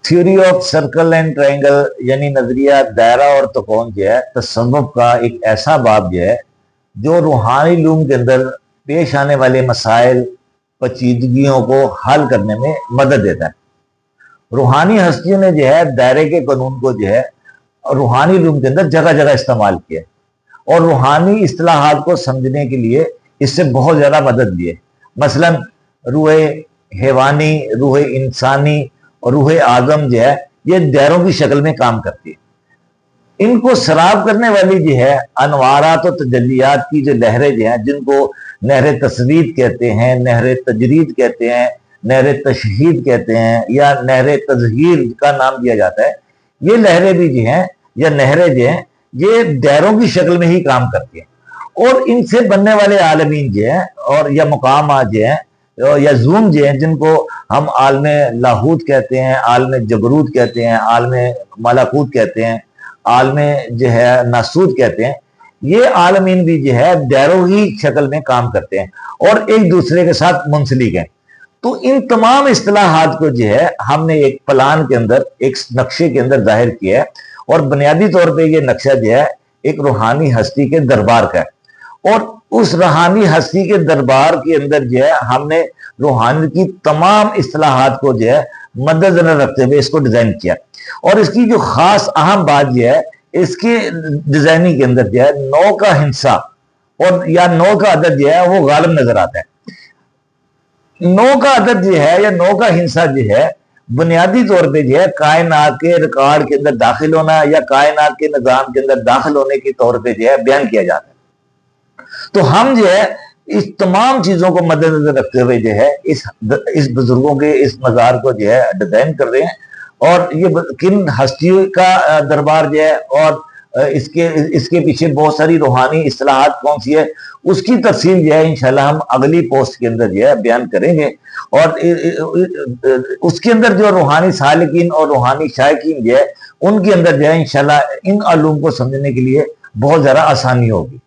Theory of circle and triangle यानी नजरिया दायरा और तकोन जो है तसव्वुफ का एक ऐसा बाब जो है जो रूहानी इल्म के अंदर पेश आने वाले मसाइल पेचीदगियों को हल करने में मदद देता है। रूहानी हस्तियों ने जो है दायरे के कानून को जो है रूहानी इल्म के अंदर जगह जगह इस्तेमाल किया और रूहानी इस्तिलाहात को समझने के लिए इससे बहुत ज़्यादा मदद ली है। मसलन रूह हैवानी, रूह इंसानी और रूह आज़म जो है ये दायरों की शक्ल में काम करती है। इनको सराब करने वाली जो है अनवारात और तजल्लियात की जो लहरें जो हैं, जिनको नहर तस्वीर कहते हैं, नहर तजरीद कहते हैं, नहर तशहीद कहते हैं या नहर तजहीर का नाम दिया जाता है, ये लहरें भी जो हैं या नहरें जो हैं ये दायरों की शक्ल में ही काम करती हैं और इनसे बनने वाले आलमीन जो हैं और या मुकामात जो हैं या जूम जो हैं, जिनको हम आलमे लाहूत कहते हैं, आलमे जबरूत कहते हैं, आलमे मलाकूत कहते हैं, आलमे जो है नासूत कहते हैं, ये आलमीन भी जो है दायरों की शक्ल में काम करते हैं और एक दूसरे के साथ मुंसलिक हैं। तो इन तमाम इस्तिलाहात को जो है हमने एक प्लान के अंदर, एक नक्शे के अंदर जाहिर किया है और बुनियादी तौर पे ये नक्शा जो है एक रूहानी हस्ती के दरबार का है और उस रूहानी हस्ती के दरबार के अंदर जो है हमने रूहानी की तमाम इस्तिलाहात को जो है मद्देनजर रखते हुए इसको डिजाइन किया और इसकी जो खास अहम बात यह है, इसके डिजाइनिंग के अंदर जो है 9 का हिस्सा और या 9 का अदद जो है वो गालिब नजर आता है। 9 का अदद जो है या 9 का हिस्सा जो है बुनियादी तौर पे जो है कायनात के रिकॉर्ड के अंदर दाखिल होना या कायनात के निजाम के अंदर दाखिल होने के तौर पे जो है बयान किया जाता है। तो हम जो है इस तमाम चीजों को मद्देनजर रखते हुए जो है इस बुजुर्गों के इस मजार को जो है डिजाइन कर रहे हैं और ये किन हस्तियों का दरबार जो है और इसके पीछे बहुत सारी रूहानी इस्तिलाहात कौन सी है, उसकी तफसील जो है इंशाल्लाह हम अगली पोस्ट के अंदर जो है बयान करेंगे और उसके अंदर जो रूहानी सालिकीन और रूहानी शायकीन जो है उनके अंदर जो है इंशाल्लाह इन अल्लूम को समझने के लिए बहुत ज़्यादा आसानी होगी।